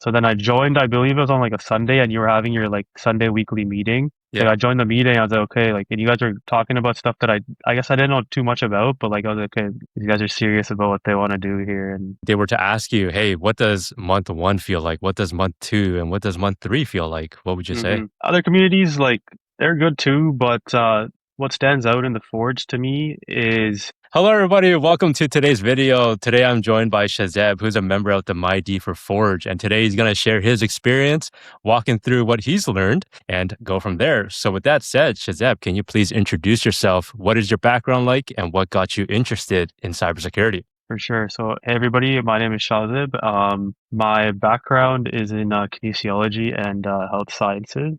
So then I joined, I believe it was on like a Sunday, and you were having your like Sunday weekly meeting. Like Yeah. I joined the meeting, I was like, okay, like, and you guys are talking about stuff that I guess I didn't know too much about, but like I was like, okay, these guys are serious about what they want to do here. And They were to ask you, hey, what does month one feel like? What does month two and what does month three feel like? What would you say? other communities, like they're good too, but what stands out in the Forge to me is Hello, everybody. Welcome to today's video. Today, I'm joined by Shazeb, who's a member of the MyDFIR Forge. And today, he's going to share his experience, walking through what he's learned, and go from there. So, with that said, Shazeb, can you please introduce yourself? What is your background like, and what got you interested in cybersecurity? for sure. So, hey everybody, my name is Shazeb. My background is in kinesiology and health sciences.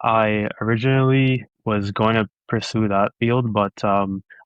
I originally was going to pursue that field, but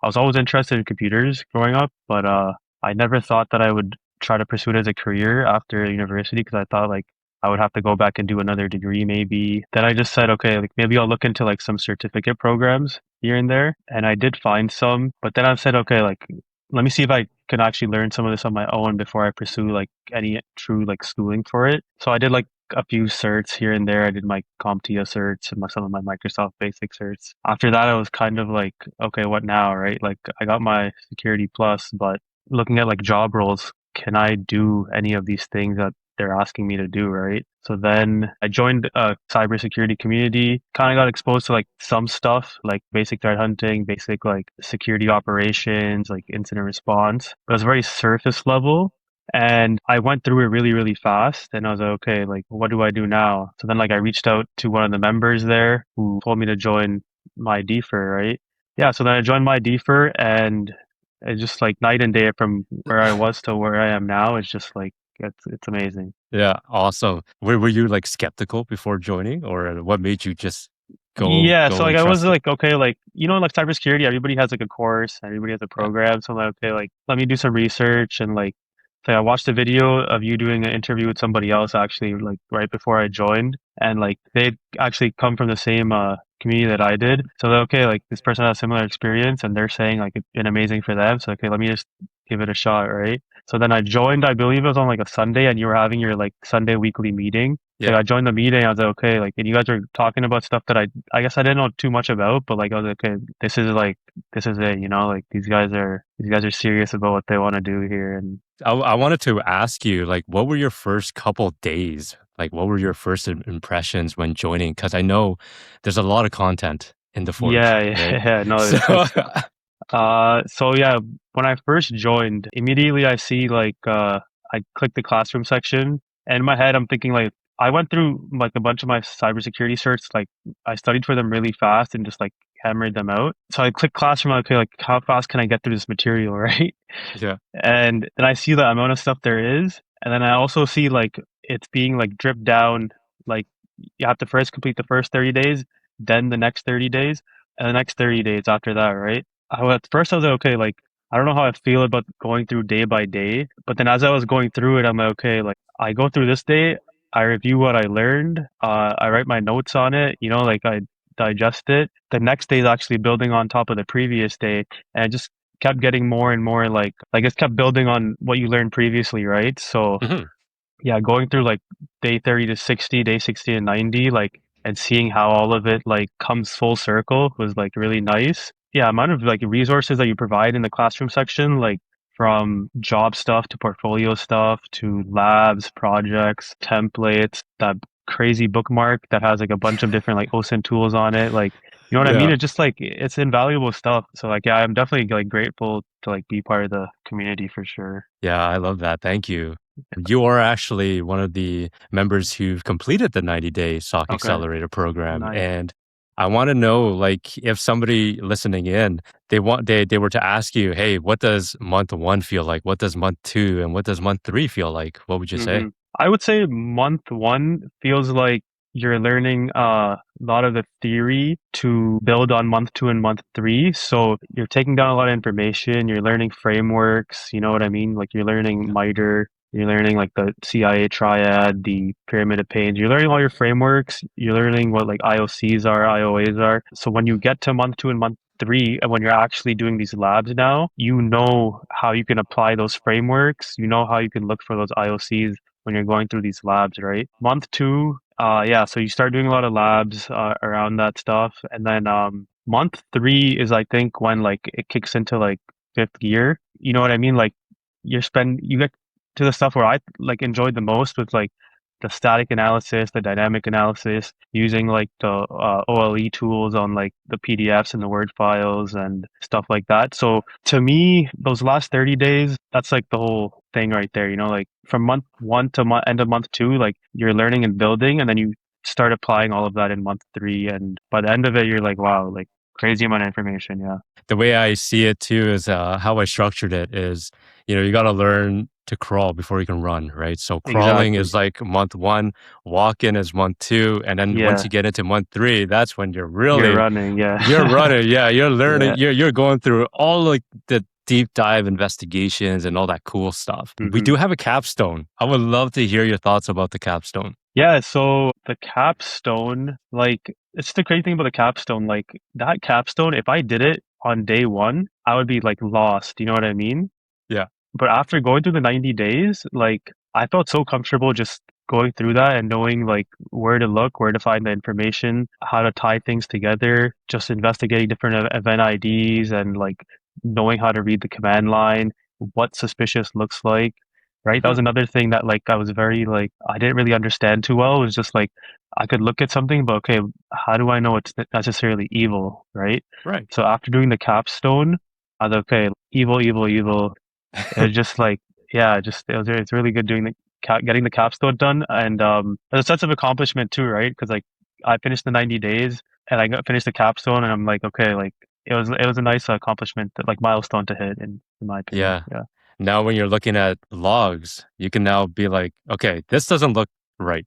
I was always interested in computers growing up, but I never thought that I would try to pursue it as a career after university because I thought like I would have to go back and do another degree maybe. Then I just said, okay, like maybe I'll look into like some certificate programs here and there. And I did find some, but then I said, okay, like let me see if I can actually learn some of this on my own before I pursue like any true like schooling for it. So I did like a few certs here and there. I did my CompTIA certs and some of my Microsoft Basic certs. After that, I was kind of like, okay, what now, right? Like I got my Security Plus, but looking at like job roles, can I do any of these things that they're asking me to do, right? So then I joined a cybersecurity community, kind of got exposed to like some stuff like basic threat hunting, basic like security operations, like incident response. But it was very surface level. And I went through it really, really fast. And I was like, okay, like, what do I do now? So then, like, I reached out to one of the members there who told me to join MyDFIR, right? Yeah. So then I joined MyDFIR, and it's just like night and day from where I was to where I am now. It's just like, it's amazing. Yeah, awesome. Were you like skeptical before joining, or what made you just Yeah, so go like and I was trust it? like, okay, like like cybersecurity, everybody has like a course, everybody has a Yeah. program. So I'm like, okay, like let me do some research and like so I watched a video of you doing an interview with somebody else actually like right before I joined, and like they actually come from the same community that I did. So they're okay, like this person has similar experience and they're saying like it's been amazing for them. So okay, let me just give it a shot, right? So then I joined, I believe it was on like a Sunday, and you were having your like Sunday weekly meeting. Like Yeah. I joined the meeting, I was like, okay, like, and you guys are talking about stuff that I guess I didn't know too much about, but like I was like, okay, this is it, like these guys are serious about what they want to do here, and I wanted to ask you, like, what were your first couple days? Like, what were your first impressions when joining? Because I know there's a lot of content in the Forge, yeah, right? yeah, no, So, so yeah, when I first joined, immediately I see like I click the classroom section, and in my head I'm thinking like I went through like a bunch of my cybersecurity certs, like I studied for them really fast and just like hammered them out. So I click classroom, okay, like how fast can I get through this material, right? yeah. And then I see the amount of stuff there is, and then I also see like it's being like dripped down, like you have to first complete the first 30 days, then the next 30 days, and the next 30 days after that, right? At first I was like, okay, like I don't know how I feel about going through day by day, but then as I was going through it, I'm like, okay, like I go through this day, I review what I learned, I write my notes on it, like I digest it. The next day is actually building on top of the previous day, and I just kept getting more and more like it kept building on what you learned previously, right? So Hmm. yeah, going through like day 30 to 60, day 60 to 90, like and seeing how all of it like comes full circle was like really nice. Yeah, amount of like resources that you provide in the classroom section, like from job stuff to portfolio stuff to labs, projects, templates, that crazy bookmark that has like a bunch of different like OSINT tools on it. Like, you know what I mean? Yeah. It's just like it's invaluable stuff. So like yeah, I'm definitely like grateful to like be part of the community for sure. Yeah, I love that. Thank you. You are actually one of the members who've completed the 90-day SOC Okay, Accelerator program. nice. And I want to know, like, if somebody listening in, they were to ask you, hey, what does month one feel like? What does month two and what does month three feel like? What would you say? hmm I would say month one feels like you're learning a lot of the theory to build on month two and month three. So you're taking down a lot of information, you're learning frameworks, you know what I mean? Like you're learning Yeah. MITRE, you're learning like the CIA triad, the pyramid of pains, you're learning all your frameworks, you're learning what like IOCs are, IOAs are. So when you get to month two and month three, and when you're actually doing these labs now, you know how you can apply those frameworks, you know how you can look for those IOCs when you're going through these labs, right? Month two, yeah, so you start doing a lot of labs around that stuff, and then month three is I think when like it kicks into like fifth gear. You know what I mean? Like you get to the stuff where I like enjoyed the most with like the static analysis, the dynamic analysis, using like the OLE tools on like the PDFs and the Word files and stuff like that. So to me, those last 30 days, that's like the whole thing right there. You know, like from month one to end of month two, like you're learning and building, and then you start applying all of that in month three. And by the end of it, you're like, wow, like crazy amount of information. Yeah. The way I see it too is how I structured it is, you got to learn to crawl before you can run, right? So crawling Exactly. is like month one, walk-in is month two, and then once Yeah. you get into month three, that's when You're running. Yeah. you're running. Yeah, you're learning. Yeah. You're going through all like the deep dive investigations and all that cool stuff. We Hmm. do have a capstone. I would love to hear your thoughts about the capstone. Yeah, so the capstone, like, it's the great thing about the capstone. Like, that capstone, if I did it on day one, I would be like lost. You know what I mean? Yeah. But after going through the 90 days, like, I felt so comfortable just going through that and knowing like where to look, where to find the information, how to tie things together, just investigating different event IDs and like knowing how to read the command line, what suspicious looks like. Right. That was another thing that like I was very like I didn't really understand too well. It was just like I could look at something, but okay, how do I know it's necessarily evil? Right. Right. So after doing the capstone, I was okay, evil, evil, evil. It was just like, yeah, just it's really good doing the getting the capstone done, and there's a sense of accomplishment too, right? Because like I finished the 90 days, and finished the capstone, and I'm like, okay, like it was a nice accomplishment, like milestone to hit, in my opinion. Yeah. Yeah, Now, when you're looking at logs, you can now be like, okay, this doesn't look right.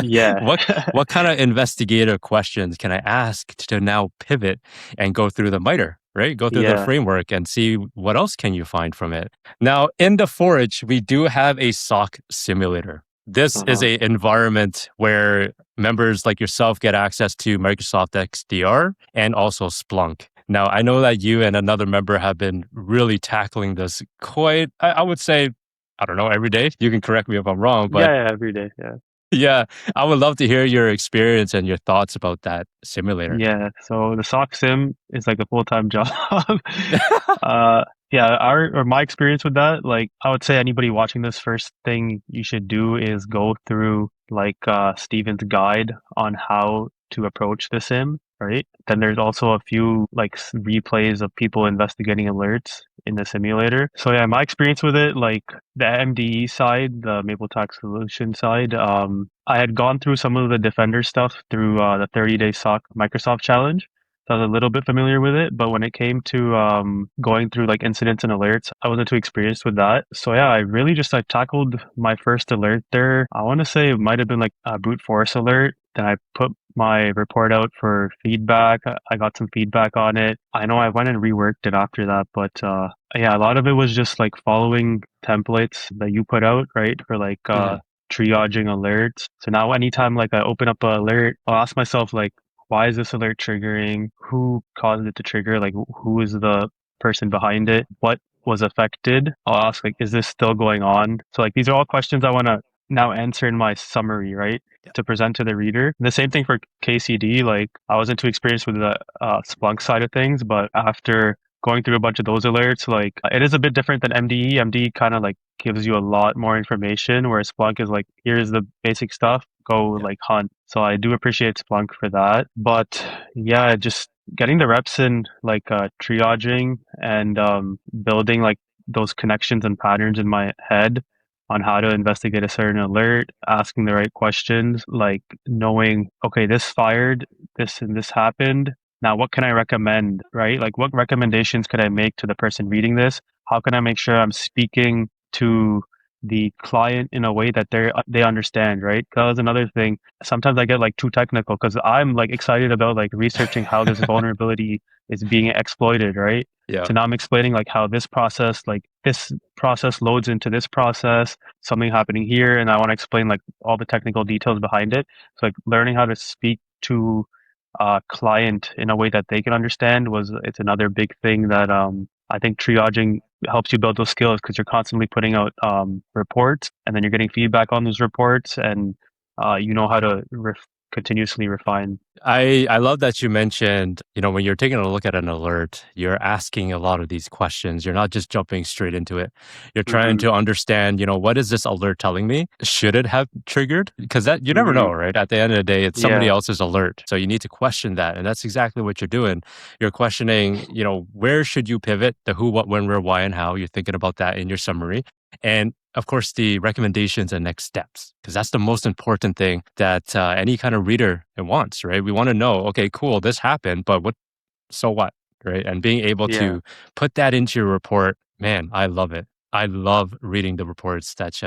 yeah, what what kind of investigative questions can I ask to now pivot and go through the MITRE, right? Go through the yeah. framework and see what else can you find from it. Now, in the Forge, we do have a SOC simulator. This is Uh-huh. a environment where members like yourself get access to Microsoft XDR and also Splunk. Now, I know that you and another member have been really tackling this quite, I would say, I don't know, every day. You can correct me if I'm wrong, but Yeah, yeah, every day. Yeah. yeah, I would love to hear your experience and your thoughts about that simulator. Yeah, so the SOC sim is like a full-time job. Uh, yeah, our or my experience with that, like I would say anybody watching this, first thing you should do is go through like Steven's guide on how to approach the sim, right? Then there's also a few like replays of people investigating alerts in the simulator. So yeah, my experience with it, like the MDE side, the Maple Tax Solution side, I had gone through some of the Defender stuff through the 30-day SOC Microsoft challenge. So I was a little bit familiar with it, but when it came to going through like incidents and alerts, I wasn't too experienced with that. So yeah, I really just like tackled my first alert there. I want to say it might have been like a brute force alert. Then I put my report out for feedback. I got some feedback on it. I know I went and reworked it after that, but yeah, a lot of it was just like following templates that you put out, right? For like Mhm. triaging alerts. So now anytime like I open up an alert, I'll ask myself like, why is this alert triggering? Who caused it to trigger? Like who is the person behind it? What was affected? I'll ask like, is this still going on? So like these are all questions I want to now answer in my summary, right? Yeah. To present to the reader. The same thing for KCD. Like I wasn't too experienced with the Splunk side of things, but after going through a bunch of those alerts, like it is a bit different than MDE. MDE kind of like gives you a lot more information, whereas Splunk is like, here's the basic stuff, go Yeah. like hunt. So I do appreciate Splunk for that. But yeah, just getting the reps in like triaging and building like those connections and patterns in my head on how to investigate a certain alert, asking the right questions, like knowing, okay, this fired, this and this happened. Now, what can I recommend, right? Like, what recommendations could I make to the person reading this? How can I make sure I'm speaking to the client in a way that they understand, right? That was another thing. Sometimes I get like too technical because I'm like excited about like researching how this vulnerability is being exploited, right? Yeah. So now I'm explaining like how this process loads into this process, something happening here, and I want to explain like all the technical details behind it. So like learning how to speak to a client in a way that they can understand it's another big thing that I think triaging helps you build those skills because you're constantly putting out reports, and then you're getting feedback on those reports, and you know how to continuously refine. I love that you mentioned, when you're taking a look at an alert, you're asking a lot of these questions. You're not just jumping straight into it. You're trying Hmm. to understand, what is this alert telling me? Should it have triggered? Because that you never know, Hmm. right? At the end of the day, it's somebody Yeah. else's alert. So you need to question that. And that's exactly what you're doing. You're questioning, where should you pivot, the who, what, when, where, why, and how. You're thinking about that in your summary. And of course, the recommendations and next steps, because that's the most important thing that any kind of reader wants, right? We want to know, okay, cool, this happened, but so what, right? And being able Yeah. to put that into your report, man, I love it. I love reading the reports that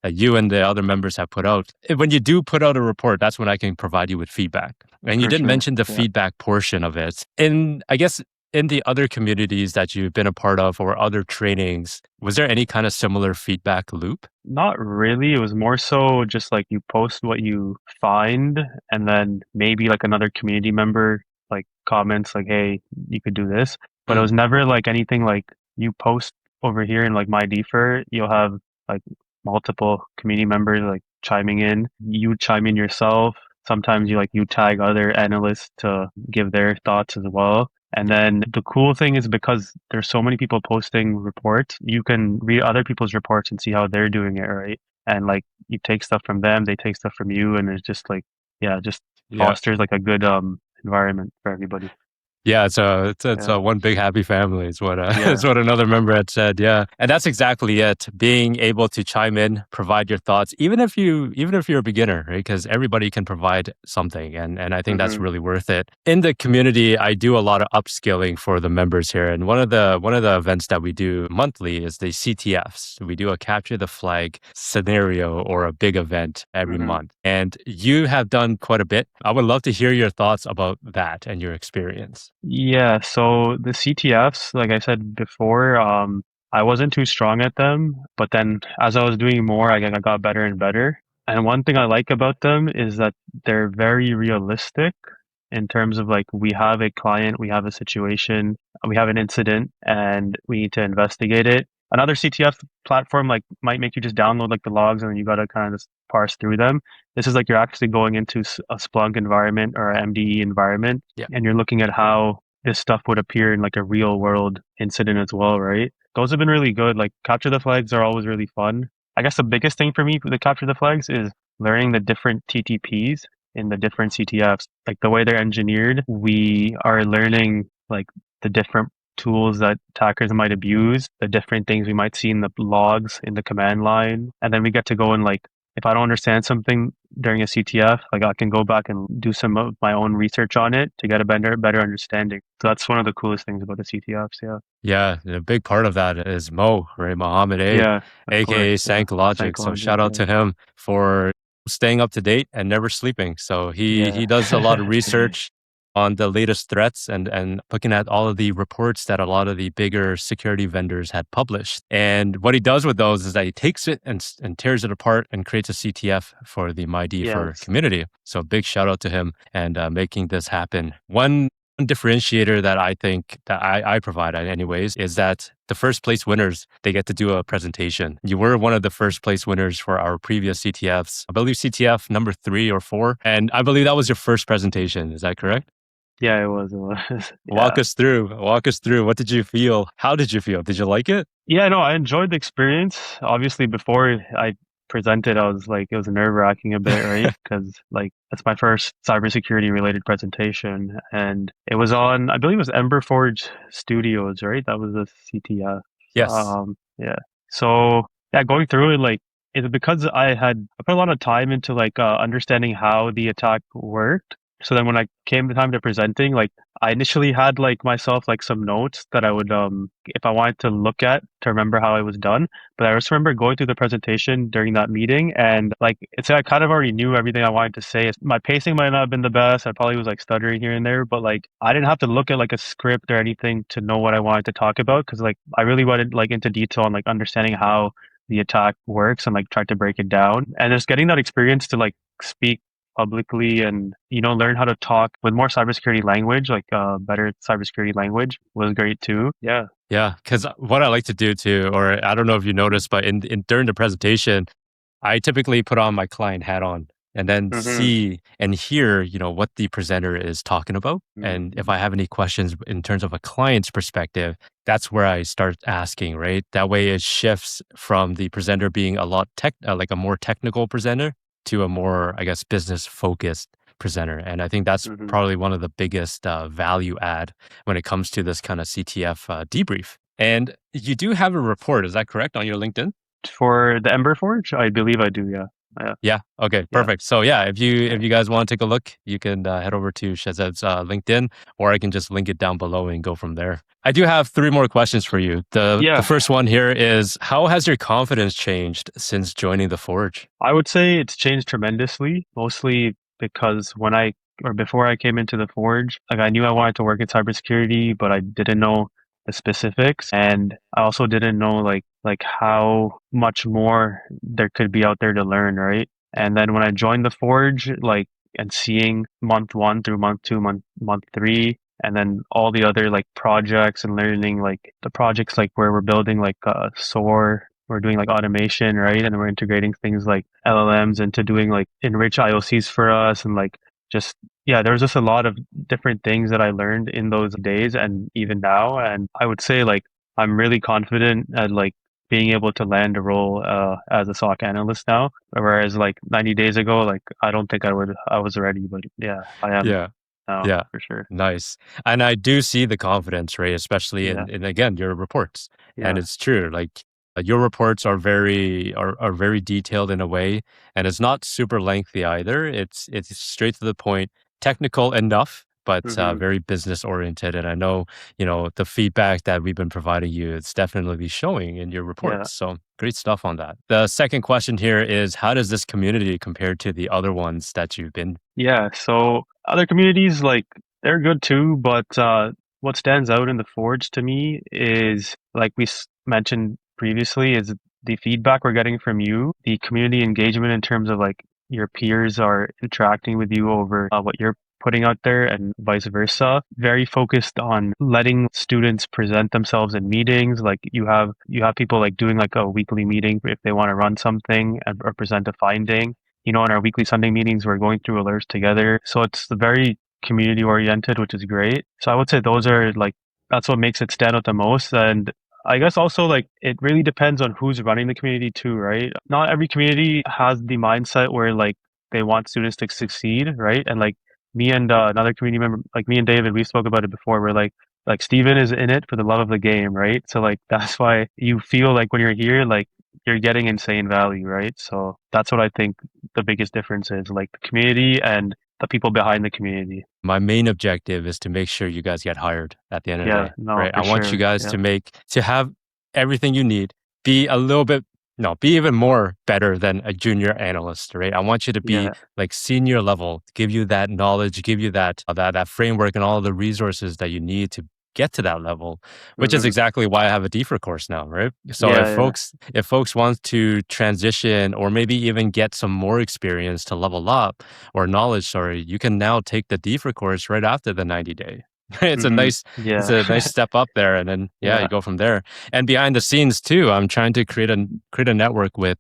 you and the other members have put out. When you do put out a report, that's when I can provide you with feedback. And you For did sure. mention the Yeah. feedback portion of it. And I guess in the other communities that you've been a part of or other trainings, was there any kind of similar feedback loop? Not really. It was more so just like you post what you find, and then maybe like another community member like comments like, "Hey, you could do this." But it Mm, was never like anything like you post over here in like MyDFIR, you'll have like multiple community members like chiming in. You chime in yourself. Sometimes you tag other analysts to give their thoughts as well. And then the cool thing is because there's so many people posting reports, you can read other people's reports and see how they're doing it, right? And like you take stuff from them, they take stuff from you, and it's just like, yeah, just yeah. fosters like a good environment for everybody. Yeah, it's a Yeah. one big happy family is what is Yeah. what another member had said. Yeah, and that's exactly it. Being able to chime in, provide your thoughts, even if you're a beginner, right? Because everybody can provide something, and I think that's Hmm. really worth it. In the community, I do a lot of upskilling for the members here, and one of the events that we do monthly is the CTFs. We do a capture the flag scenario or a big event every Hmm. month, and you have done quite a bit. I would love to hear your thoughts about that and your experience. Yeah, so the CTFs, like I said before, I wasn't too strong at them, but then as I was doing more, I got better and better. And one thing I like about them is that they're very realistic in terms of like we have a client, we have a situation, we have an incident, and we need to investigate it. Another CTF platform like might make you just download like the logs and then you gotta kind of just parse through them. This is like you're actually going into a Splunk environment or a MDE environment, Yeah. and you're looking at how this stuff would appear in like a real world incident as well, right? Those have been really good. Like capture the flags are always really fun. I guess the biggest thing for me with the capture the flags is learning the different TTPs in the different CTFs. Like the way they're engineered, we are learning like the different tools that attackers might abuse, the different things we might see in the logs in the command line. And then we get to go and like if I don't understand something during a CTF, like I can go back and do some of my own research on it to get a better understanding. So that's one of the coolest things about the CTFs. Yeah. Yeah, a big part of that is Mo, right? Mohammed A, Yeah, of aka course. Yeah. Sank Logic. So Psychologic. shout out Yeah. to him for staying up to date and never sleeping. So he does a lot of Yeah. research on the latest threats and looking at all of the reports that a lot of the bigger security vendors had published. And what he does with those is that he takes it and tears it apart and creates a CTF for the MyDFIR Yes. community. So big shout out to him and making this happen. One differentiator that I think that I provide anyways is that the first place winners, they get to do a presentation. You were one of the first place winners for our previous CTFs. I believe CTF number 3 or 4. And I believe that was your first presentation. Is that correct? Yeah, it was. It was. Walk Yeah. us through. Walk us through. What did you feel? How did you feel? Did you like it? Yeah, no, I enjoyed the experience. Obviously, before I presented, I was like, it was nerve-wracking a bit, right? Because like that's my first cybersecurity related presentation, and it was on, I believe it was Emberforge Studios, right? That was the CTF. Yes. Yeah. So yeah, going through it, like it's because I put a lot of time into like understanding how the attack worked. So then when I came the time to presenting, like I initially had like myself like some notes that I would if I wanted to look at to remember how it was done. But I just remember going through the presentation during that meeting and like it's I kind of already knew everything I wanted to say. My pacing might not have been the best. I probably was like stuttering here and there, but like I didn't have to look at like a script or anything to know what I wanted to talk about because like I really went like into detail on like understanding how the attack works and like tried to break it down. And just getting that experience to like speak publicly and learn how to talk with more cybersecurity language, like better cybersecurity language was great too. Yeah. Yeah, because what I like to do too, or I don't know if you noticed, but in during the presentation, I typically put on my client hat on and then Mm-hmm. see and hear, what the presenter is talking about. And if Mm-hmm. I have any questions in terms of a client's perspective, that's where I start asking, right? That way it shifts from the presenter being a lot like a more technical presenter to a more, I guess, business focused presenter. And I think that's Mm-hmm. probably one of the biggest value add when it comes to this kind of CTF debrief. And you do have a report, is that correct, on your LinkedIn? For the Ember Forge, I believe I do. Yeah. Yeah. Yeah. Okay. Yeah. Perfect. So yeah, if you Yeah. if you guys want to take a look, you can head over to Shazeb's LinkedIn, or I can just link it down below and go from there. I do have three more questions for you. The Yeah. first one here is, how has your confidence changed since joining the Forge? I would say it's changed tremendously, mostly because before I came into the Forge, like I knew I wanted to work in cybersecurity, but I didn't know the specifics, and I also didn't know like how much more there could be out there to learn, right? And then when I joined the Forge, like and seeing month one through month two, month three, and then all the other like projects and learning like the projects like where we're building like SOAR, we're doing like automation, right? And then we're integrating things like LLMs into doing like enrich IOCs for us and like just yeah, there was just a lot of different things that I learned in those days and even now. And I would say like I'm really confident at like being able to land a role as a SOC analyst now. Whereas like 90 days ago, like I don't think I was ready, but yeah, I am Yeah. now Yeah. for sure. Nice. And I do see the confidence, right? Especially Yeah, in again, your reports. And yeah, it's true. Like your reports are very detailed in a way, and it's not super lengthy either. It's straight to the point, technical enough, but hmm very business oriented. And I know, the feedback that we've been providing you, it's definitely showing in your yeah. reports. So great stuff on that. The second question here is, how does this community compare to the other ones that you've been? Yeah, so other communities like they're good too, but what stands out in the Forge to me is like mentioned previously is the feedback we're getting from you, the community engagement in terms of like your peers are interacting with you over what you're putting out there and vice versa. Very focused on letting students present themselves in meetings. Like you have people like doing like a weekly meeting if they want to run something or present a finding. In our weekly Sunday meetings, we're going through alerts together. So it's very community oriented, which is great. So I would say those are like, that's what makes it stand out the most. And I guess also like it really depends on who's running the community too, right? Not every community has the mindset where like they want students to succeed, right? And like me and another community member, like me and David, we spoke about it before. We're like Steven is in it for the love of the game, right? So like that's why you feel like when you're here, like you're getting insane value, right? So that's what I think the biggest difference is like the community and the people behind the community. My main objective is to make sure you guys get hired at the end of the Yeah, day, no, right? I for want you sure. guys Yeah, to have everything you need, be a little bit, no, be even more better than a junior analyst, right? I want you to be yeah, like senior level, give you that knowledge, give you that framework and all the resources that you need to get to that level, which is hmm exactly why I have a DFIR course now, right? So yeah, yeah, if folks want to transition or maybe even get some more experience to level up, or knowledge, sorry, you can now take the DFIR course right after the 90-day. It's yeah, a nice step up there, and then yeah, you yeah, go from there. And behind the scenes too, I'm trying to create a network with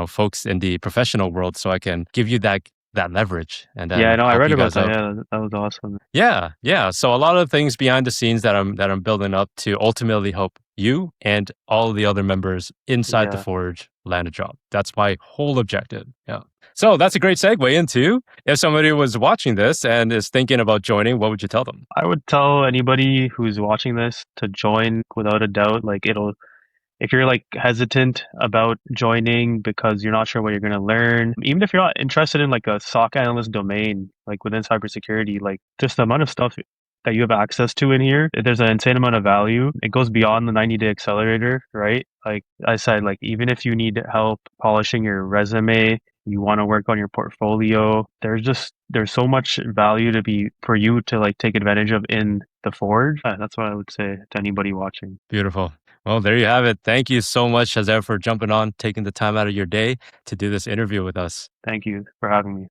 folks in the professional world, so I can give you that leverage and yeah. I then know. I help read you about guys that. out. Yeah, that was awesome. Yeah, yeah. So a lot of things behind the scenes that I'm building up to ultimately help you and all the other members inside the Yeah, Forge land a job. That's my whole objective. Yeah. So that's a great segue into, if somebody was watching this and is thinking about joining, what would you tell them? I would tell anybody who's watching this to join without a doubt. Like it'll if you're like hesitant about joining because you're not sure what you're going to learn, even if you're not interested in like a SOC analyst domain, like within cybersecurity, like just the amount of stuff that you have access to in here, there's an insane amount of value. It goes beyond the 90-day accelerator, right? Like I said, like even if you need help polishing your resume, you want to work on your portfolio, there's so much value to be for you to like take advantage of in the Forge. That's what I would say to anybody watching. Beautiful. Well, there you have it. Thank you so much, Shazeb, for jumping on, taking the time out of your day to do this interview with us. Thank you for having me.